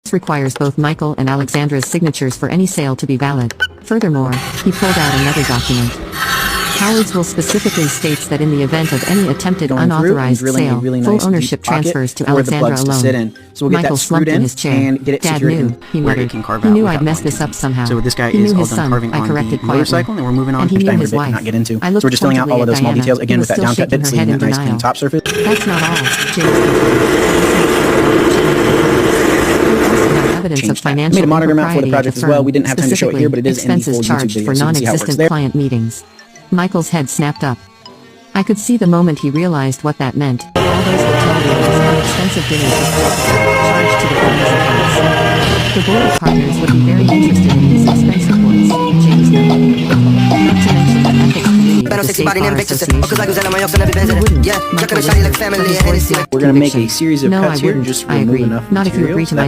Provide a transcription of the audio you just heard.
This requires both Michael and Alexandra's signatures for any sale to be valid. Furthermore, he pulled out another document. Howard's will specifically states that in the event of any attempted unauthorized sale, full ownership transfers to Alexandra alone. So we'll get Michael that screwed slumped in in his chair. and get it Dad secured knew, in he where it muttered. can carve He out knew without I'd messed going this up somehow. So this guy He is knew all his done son, carving I on corrected the motorcycle, quietly. and we're moving on. And he There's knew diamond his bit wife. not get into. I So looked we're just filling out all of those pointedly small at details Diana, again who with was that down still cut bit, shaking so her you head get in that nice clean denial. top surface. That's not all, James evidence of Change that. financial Made a monitor map for the impropriety project at as well. firm, We didn't have time to show it here, but it is in the expenses full YouTube charged video, for so you can see how it works non-existent there. client meetings. Michael's head snapped up. I could see the moment he realized what that meant. All those hotel rooms and expensive dinners charged to the firm's accounts. The board of partners would be very interested in these expense reports, James noted. Not to mention the ethics committee of the State Bar Association. Who wouldn't? Michael whispered. We're going to make a series of No, I cuts here, wouldn't. just I remove agree. enough Not if you material agree so to that